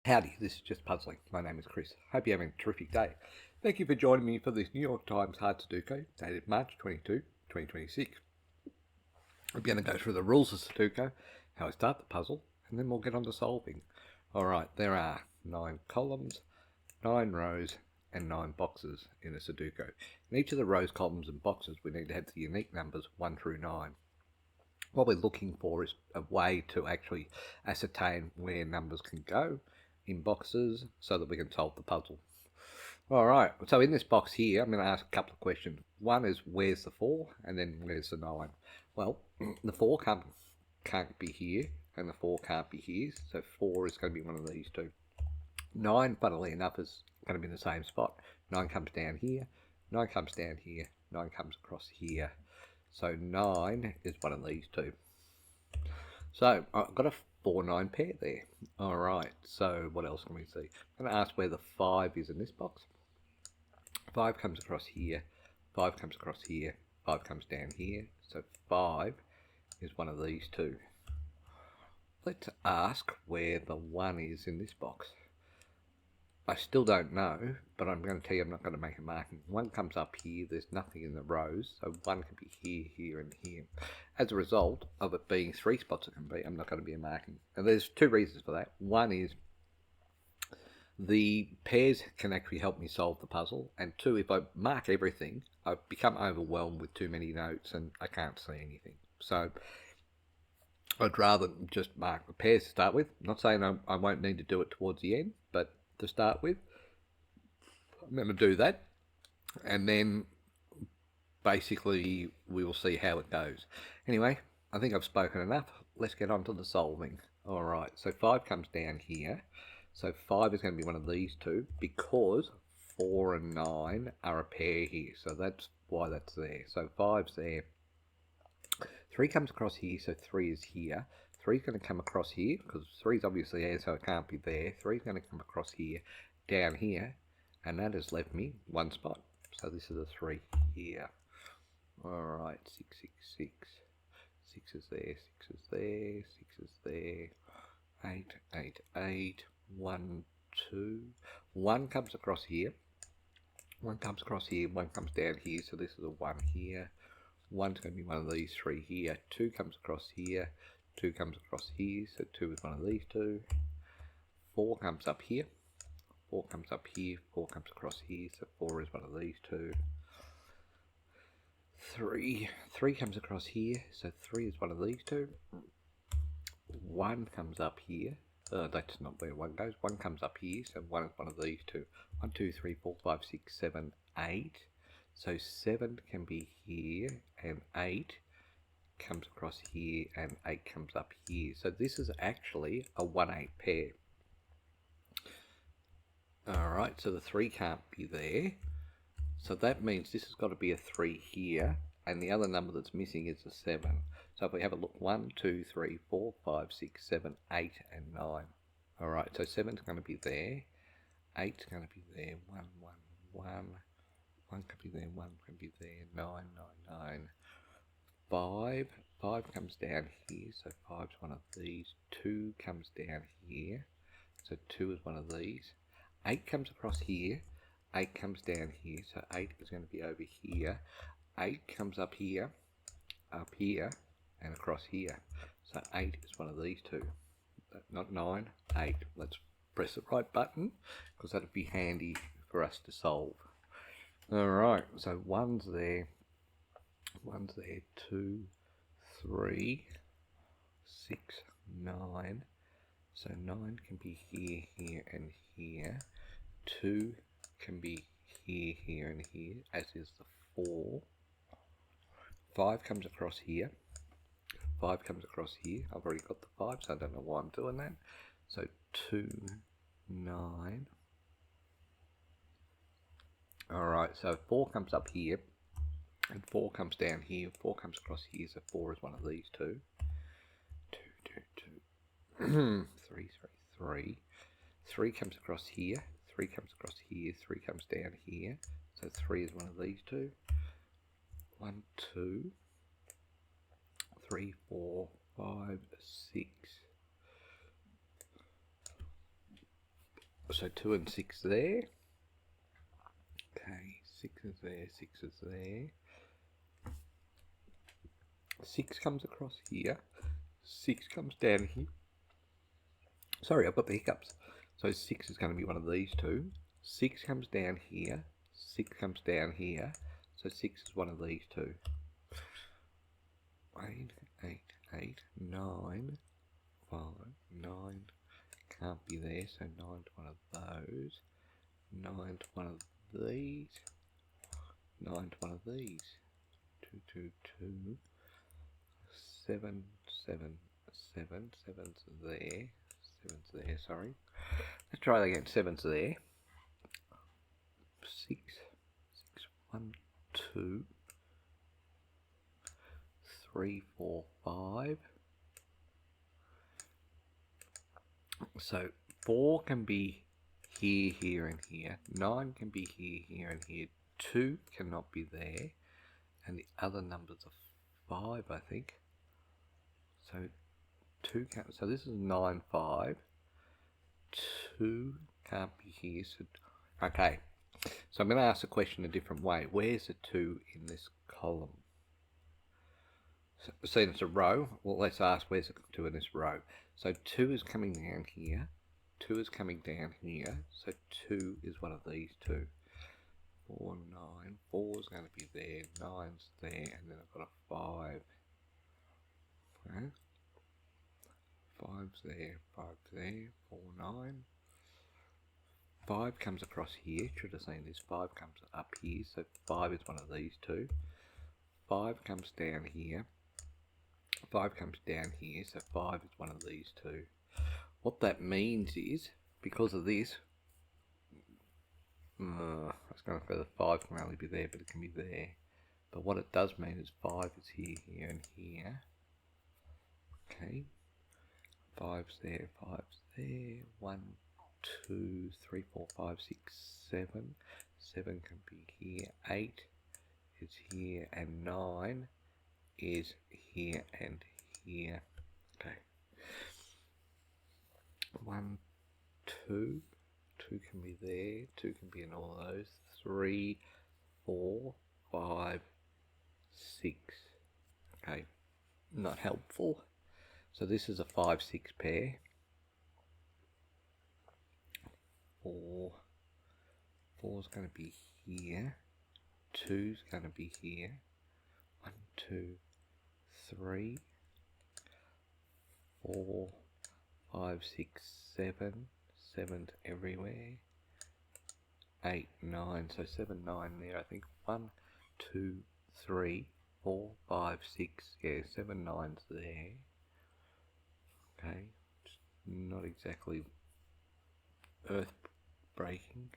Howdy, this is Just Puzzling. My name is Chris. Hope you're having a terrific day. Thank you for joining me for this New York Times Hard Sudoku, dated March 22, 2026. I'm going to go through the rules of Sudoku, how I start the puzzle, and then we'll get on to solving. Alright, there are 9 columns, 9 rows, and 9 boxes in a Sudoku. In each of the rows, columns, and boxes, we need to have the unique numbers 1 through 9. What we're looking for is a way to actually ascertain where numbers can go in boxes so that we can solve the puzzle. Alright, so in this box here, I'm going to ask a couple of questions. One is, where's the 4? And then, where's the 9? Well, the 4 can't be here, and the 4 can't be here, so 4 is going to be one of these two. 9, funnily enough, is going to be in the same spot. 9 comes down here, 9 comes down here, 9 comes across here. So 9 is one of these two. So I've got a 4-9 pair there. Alright, so what else can we see? I'm going to ask where the 5 is in this box. 5 comes across here, 5 comes across here, 5 comes down here. So 5 is one of these two. Let's ask where the 1 is in this box. I still don't know, but I'm going to tell you I'm not going to make a marking. 1 comes up here, there's nothing in the rows, so 1 can be here, here, and here. As a result of it being 3 spots it can be, I'm not going to be a marking. And there's 2 reasons for that. One is the pairs can actually help me solve the puzzle, and 2, if I mark everything, I become overwhelmed with too many notes and I can't see anything. So I'd rather just mark the pairs to start with. I'm not saying I won't need to do it towards the end, but to start with, I'm going to do that, and then basically we will see how it goes. Anyway, I think I've spoken enough. Let's get on to the solving. Alright, so 5 comes down here, so 5 is going to be one of these two because 4 and 9 are a pair here, so that's why that's there. So 5's there. 3 comes across here, so 3 is here. 3 is going to come across here, because 3 is obviously there, so it can't be there. 3 is going to come across here, down here, and that has left me 1 spot. So this is a 3 here. Alright, 6, 6, 6. 6 is there, 6 is there, 6 is there. 8, 8, 8. 1, 2. 1 comes across here. 1 comes across here, 1 comes down here, so this is a 1 here. 1's going to be one of these 3 here. 2 comes across here. 2 comes across here, so 2 is one of these two. 4 comes up here. 4 comes up here. 4 comes across here, so 4 is one of these two. 3 comes across here, so 3 is one of these two. 1 comes up here. That's not where 1 goes. 1 comes up here, so 1 is one of these two. 1, 2, 3, 4, 5, 6, 7, 8. So 7 can be here, and 8 comes across here, and 8 comes up here. So this is actually a 1-8 pair. Alright, so the 3 can't be there. So that means this has got to be a 3 here, and the other number that's missing is a 7. So if we have a look, 1, 2, 3, 4, 5, 6, 7, 8, and 9. Alright, so 7's going to be there. 8's going to be there. 1, 1, 1. 1 can be there, 1 can be there. 9, 9, 9. 5 comes down here, so 5's one of these. 2 comes down here, so 2 is one of these. 8 comes across here, 8 comes down here, so 8 is going to be over here. 8 comes up here, and across here. So 8 is one of these two. Not 9, 8. Let's press the right button, because that'd be handy for us to solve. Alright, so 1's there. 1's there, 2, 3, 6, 9. So 9 can be here, here, and here. 2 can be here, here, and here, as is the 4. 5 comes across here. 5 comes across here. I've already got the 5, so I don't know why I'm doing that. So 2, 9. Alright, so 4 comes up here. And 4 comes down here, 4 comes across here, so 4 is one of these two. 2, 2, 2. 3, 3, 3. 3 comes across here, 3 comes across here, 3 comes down here, so 3 is one of these two. 1, 2, 3, 4, 5, 6. So 2 and 6 there. Okay, 6 is there, 6 is there. 6 comes across here. 6 comes down here. Sorry, I've got the hiccups. So 6 is going to be one of these two. 6 comes down here. 6 comes down here. So 6 is one of these two. 8, 8, 8, 9, 5, 9. Can't be there, so 9 to one of those. 9 to one of these. 9 to one of these. 2, 2, 2. 7, 7, 7. 7's there. 7's there, sorry. Let's try that again. 7's there. 6, 6, 1, 2, 3, 4, 5. So 4 can be here, here, and here. 9 can be here, here, and here. 2 cannot be there. And the other numbers are 5, I think. So 2 can't. So this is 9, 5. 2 can't be here. So okay. So I'm going to ask the question a different way. Where's the 2 in this column? So seeing it's a row, well, let's ask where's the 2 in this row. So 2 is coming down here. 2 is coming down here. So 2 is one of these two. 4, 9. 4 is going to be there. 9's there. And then I've got a 5. Okay. 5's there. 5's there. 4, 9. 5 comes across here. Should have seen this. 5 comes up here. So 5 is one of these two. 5 comes down here. 5 comes down here. So 5 is one of these two. What that means is, because of this, I was going to go the 5 can only be there, but it can be there. But what it does mean is 5 is here, here, and here. Okay. 5's there, 5's there. 1, 2, 3, 4, 5, 6, 7. 7 can be here. 8 is here, and 9 is here and here. Okay. 1, 2. 2 can be there. 2 can be in all of those. 3, 4, 5, 6. Okay. Not helpful. So this is a 5, 6 pair. 4. 4's going to be here. 2's going to be here. 1, 2, 3, 4, 5, 6, 7. 7's everywhere. 8, 9. So 7, 9 there, I think. 1, 2, 3, 4, 5, 6. Yeah, 7, 9's there. Okay. It's not exactly earth breaking.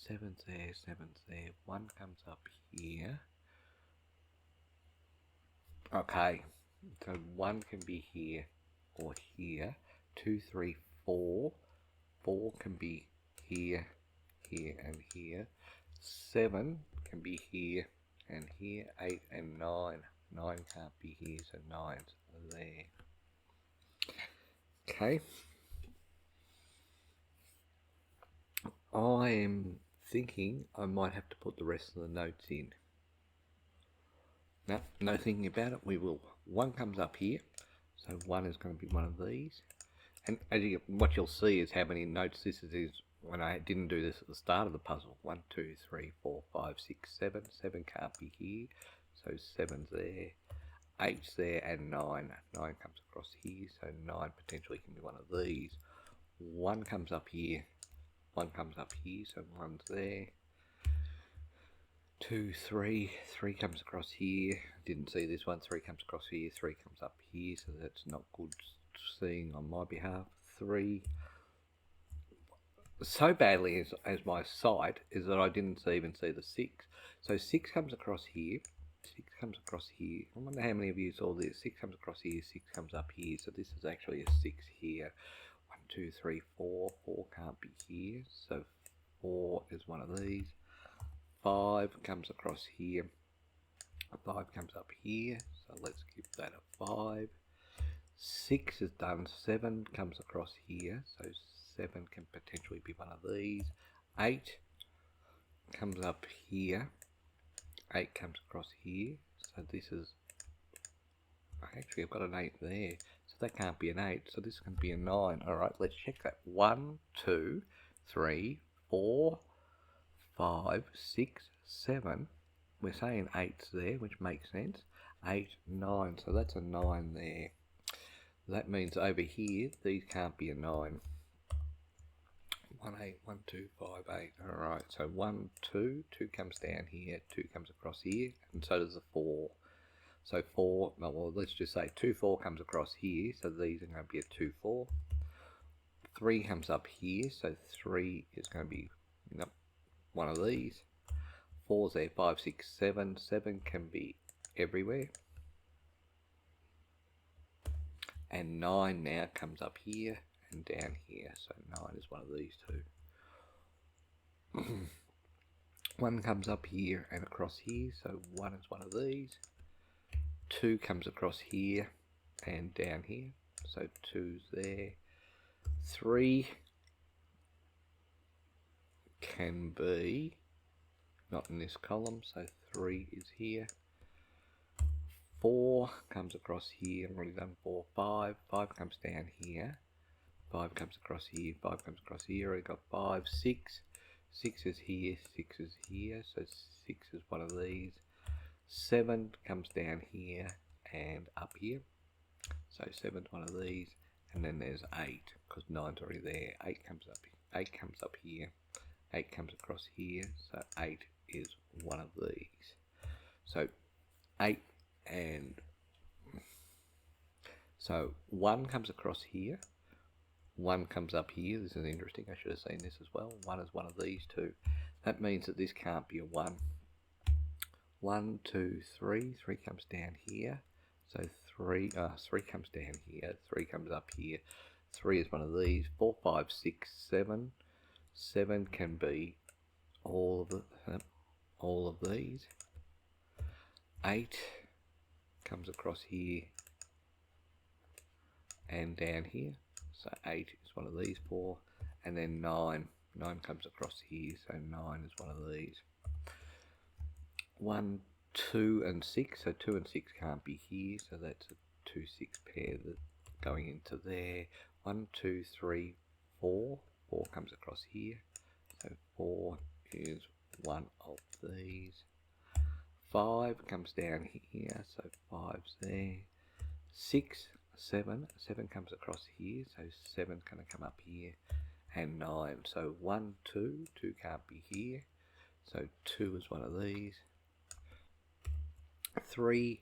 7's there, 7's there. 1 comes up here. Okay. So 1 can be here or here. 2, 3, 4. 4 can be here, here, and here. 7 can be here and here. 8 and 9. 9 can't be here, so 9's there. Okay. I am thinking I might have to put the rest of the notes in. No thinking about it, we will. 1 comes up here, so 1 is going to be one of these. And as what you'll see is how many notes this is when I didn't do this at the start of the puzzle. 1, 2, 3, 4, 5, 6, 7. 7 can't be here, so 7's there. 8's there, and 9. 9 comes across here, so 9 potentially can be one of these. 1 comes up here. 1 comes up here, so 1's there. 2, 3. 3 comes across here. Didn't see this one. 3 comes across here. 3 comes up here, so that's not good seeing on my behalf. 3. So badly as my sight is that I didn't even see the 6. So 6 comes across here. 6 comes across here. I wonder how many of you saw this. 6 comes across here. 6 comes up here. So this is actually a 6 here. 1, 2, 3, 4. 4 can't be here. So 4 is one of these. 5 comes across here. 5 comes up here. So let's give that a 5. 6 is done. 7 comes across here. So 7 can potentially be one of these. 8 comes up here. 8 comes across here. So this is, actually I've got an 8 there. So that can't be an 8. So this can be a 9. Alright, let's check that. 1, 2, 3, 4, 5, 6, 7. We're saying 8's there, which makes sense. 8, 9. So that's a 9 there. That means over here, these can't be a 9. 1, 8, 1, 2, 5, 8. Alright, so 1, 2, 2 comes down here, 2 comes across here, and so does the 4. So 4, well, let's just say 2, 4 comes across here, so these are going to be a 2, 4. 3 comes up here, so 3 is going to be one of these. 4's there, 5, 6, 7. 7 can be everywhere. And 9 now comes up here and down here, so 9 is one of these two. 1 comes up here and across here, so 1 is one of these. 2 comes across here and down here, so 2's there. 3 can be not in this column, so 3 is here. 4 comes across here, I've already done 4. 5 comes down here. 5 comes across here, 5 comes across here, I got 5, 6 is here, 6 is here, so 6 is one of these. 7 comes down here and up here, so 7's one of these, and then there's 8, because 9's already there. 8 comes up here, 8 comes across here, so 8 is one of these. So 8 and so 1 comes across here, 1 comes up here. This is interesting, I should have seen this as well. 1 is one of these two. That means that this can't be a 1. 1, 2, 3. 3 comes down here. So 3 comes down here. 3 comes up here. 3 is one of these. 4, 5, 6, 7. 7 can be all of these. 8 comes across here and down here. So 8 is one of these 4, and then 9 comes across here, so 9 is one of these. 1, 2 and 6, so 2 and 6 can't be here, so that's a 2, 6 pair that's going into there. 1, 2, 3, 4. 4 comes across here, so 4 is one of these. 5 comes down here, so 5's there. 6, 7 comes across here, so 7's going to come up here, and 9. So 1, 2 can't be here, so 2 is one of these. 3,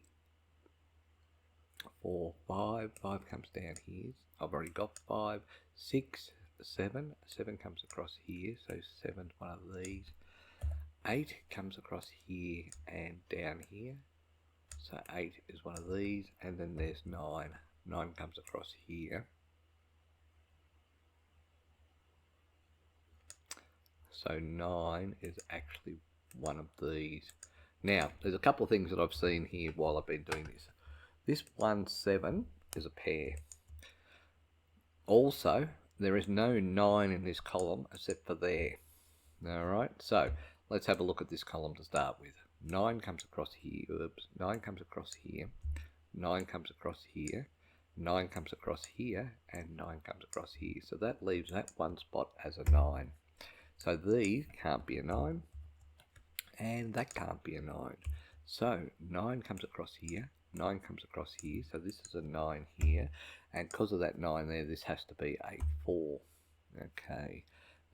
4, 5 comes down here. I've already got 5. 6, 7 comes across here, so 7's one of these. 8 comes across here and down here, so 8 is one of these, and then there's 9. 9 comes across here. So 9 is actually one of these. Now, there's a couple of things that I've seen here while I've been doing this. This 1, 7 is a pair. Also, there is no 9 in this column except for there. Alright, so let's have a look at this column to start with. 9 comes across here, 9 comes across here, 9 comes across here, 9 comes across here, and 9 comes across here. So that leaves that one spot as a 9. So these can't be a 9, and that can't be a 9. So 9 comes across here, 9 comes across here, so this is a 9 here, and because of that 9 there, this has to be a 4. Okay,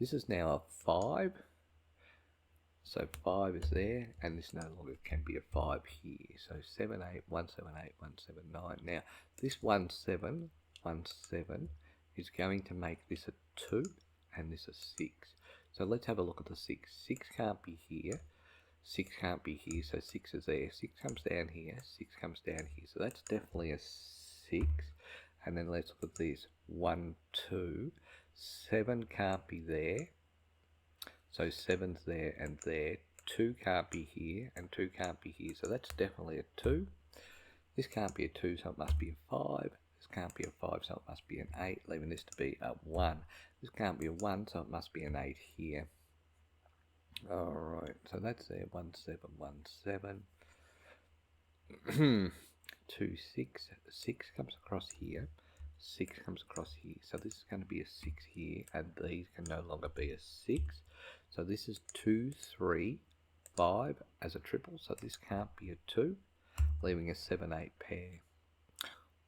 this is now a 5. So 5 is there, and this no longer can be a 5 here. So 7, 8, 1, 7, 8, 1, 7, 9. Now, this 1, 7, 1, 7 is going to make this a 2, and this a 6. So let's have a look at the 6. 6 can't be here. 6 can't be here, so 6 is there. 6 comes down here, 6 comes down here. So that's definitely a 6. And then let's look at this. 1, 2. 7 can't be there. So 7's there and there. 2 can't be here, and 2 can't be here. So that's definitely a 2. This can't be a 2, so it must be a 5. This can't be a 5, so it must be an 8, leaving this to be a 1. This can't be a 1, so it must be an 8 here. Alright, so that's there. 1, 7, 1, 7. 2, 6. 6 comes across here. 6 comes across here. So this is going to be a 6 here, and these can no longer be a 6. So this is 2, 3, 5 as a triple, so this can't be a 2, leaving a 7, 8 pair.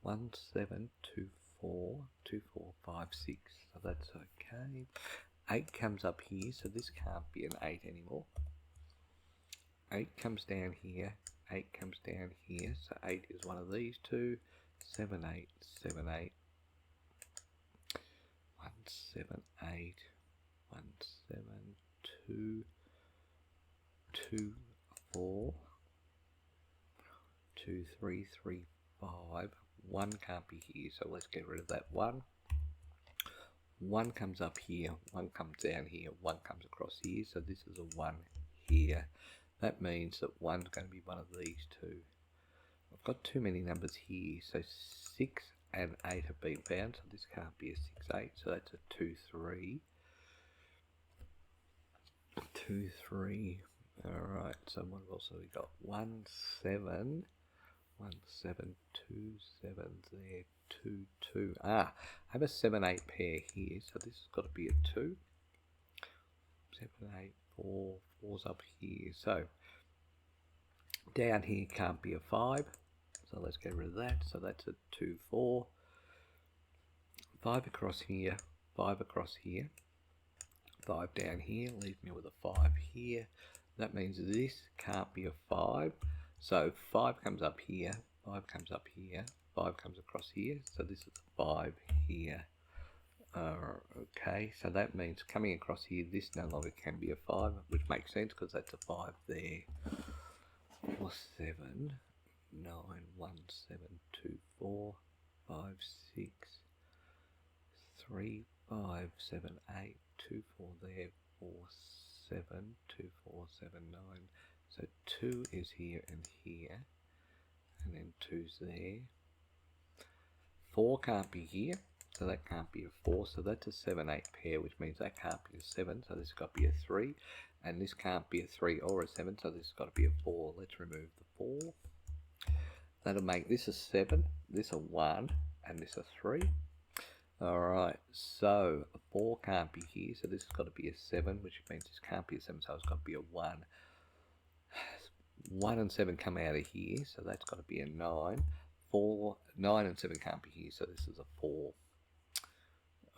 1, 7, 2, 4, 2, 4, 5, 6. So that's okay. 8 comes up here, so this can't be an 8 anymore. 8 comes down here. 8 comes down here. So 8 is one of these two. 7, 8, 7, 8. 1, 7, 8. 1, 7, 2, 2, 4. 2, 3, 3, 5. 1 can't be here, so let's get rid of that 1. 1 comes up here, 1 comes down here, 1 comes across here, so this is a 1 here. That means that 1's going to be one of these two. I've got too many numbers here, so 6 and 8 have been found, so this can't be a 6, 8, so that's a 2, 3. 2, 3. Alright, so what else have we got? 1, 7. 1, 7, 2, 7 there, 2, 2. I have a 7, 8 pair here, so this has got to be a 2. 7, 8, 4, 4's up here. So down here can't be a 5, so let's get rid of that. So that's a 2, 4. 5 across here, 5 across here, 5 down here, leaves me with a 5 here. That means this can't be a 5. So 5 comes up here, 5 comes up here, 5 comes across here, so this is a 5 here. Okay, so that means coming across here, this no longer can be a 5, which makes sense because that's a 5 there. 4, 7, 9, 1, 7, 2, 4, 5, 6, 3, 5, 7, 8, 2, 4 there, 4, 7, 2, 4, 7, 9. So 2 is here and here, and then 2's there. 4 can't be here, so that can't be a 4, so that's a 7, 8 pair, which means that can't be a 7, so this has got to be a 3, and this can't be a 3 or a 7, so this has got to be a 4. Let's remove the 4. That'll make this a 7, this a 1, and this a 3. Alright, so a 4 can't be here, so this has got to be a 7, which means this can't be a 7, so it's got to be a 1. 1 and 7 come out of here, so that's got to be a 9. 9 and 7 can't be here, so this is a 4.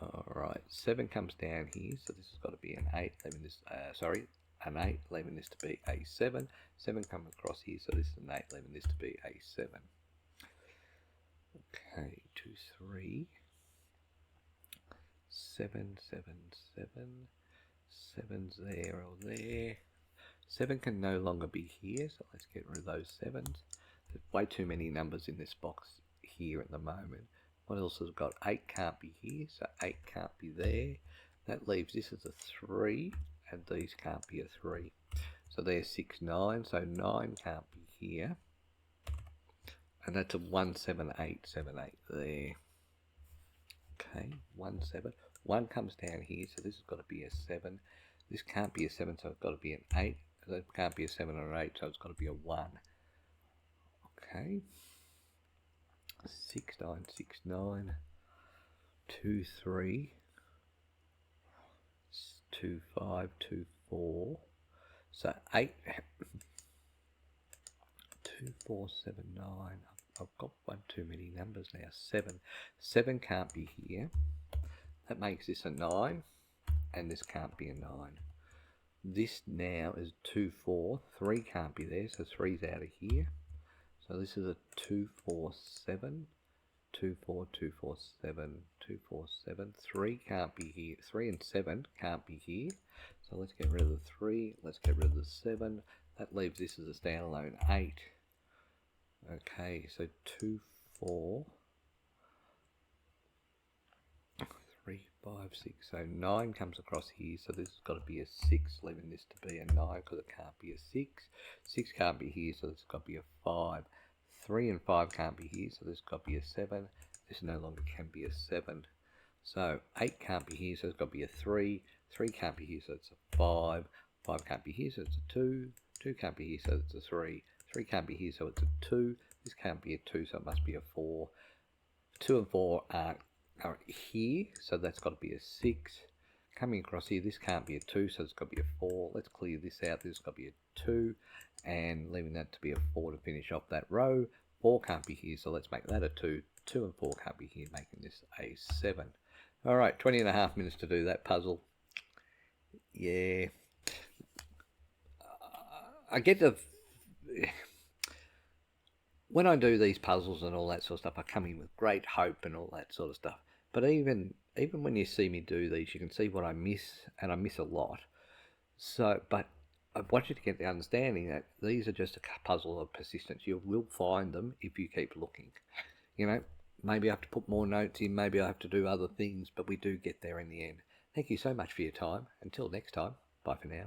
Alright, 7 comes down here, so this has got to be an 8, leaving this, an 8, leaving this to be a 7. 7 comes across here, so this is an 8, leaving this to be a 7. Okay, 2, 3. 7, 7, 7. 7's there or there. 7 can no longer be here, so let's get rid of those 7s. There's way too many numbers in this box here at the moment. What else has got? 8 can't be here, so 8 can't be there. That leaves this as a 3, and these can't be a 3. So there's 6, 9, so 9 can't be here. And that's a 1, 7, 8, 7, 8 there. Okay, 1, 7. 1 comes down here, so this has got to be a 7. This can't be a 7, so it's got to be an 8. That can't be a 7 or an 8, so it's got to be a 1. Okay. 6, 9, 6, 9. 2, 3. 2, 5, 2, 4. So 8. 2, 4, 7, 9. I've got one too many numbers now. 7. 7 can't be here. That makes this a 9. And this can't be a 9. This now is 2, 4. 3 can't be there, so 3's out of here. So this is a 2, 4, 7. 2, 4, 2, 4, 7. 2, 4, 7. 3 can't be here. 3 and 7 can't be here. So let's get rid of the 3. Let's get rid of the 7. That leaves this as a standalone 8. Okay, so 2, 4. 3, 5, 6, so 9 comes across here, so this has got to be a 6, leaving this to be a 9 because it can't be a 6. 6 can't be here, so this has got to be a 5. 3 and 5 can't be here, so this has got to be a 7. This no longer can be a 7. So 8 can't be here, so it's got to be a 3. 3 can't be here, so it's a 5. 5 can't be here, so it's a 2. 2 can't be here, so it's a 3. 3 can't be here, so it's a 2. This can't be a 2, so it must be a 4. 2 and 4 are here, so that's got to be a 6. Coming across here, this can't be a 2, so it's got to be a 4. Let's clear this out. This has got to be a 2, and leaving that to be a 4 to finish off that row. 4 can't be here, so let's make that a 2. 2 and 4 can't be here, making this a 7. Alright, 20.5 minutes to do that puzzle. Yeah. I get the... When I do these puzzles and all that sort of stuff, I come in with great hope and all that sort of stuff. But even when you see me do these, you can see what I miss, and I miss a lot. So, but I want you to get the understanding that these are just a puzzle of persistence. You will find them if you keep looking. You know, maybe I have to put more notes in, maybe I have to do other things, but we do get there in the end. Thank you so much for your time. Until next time, bye for now.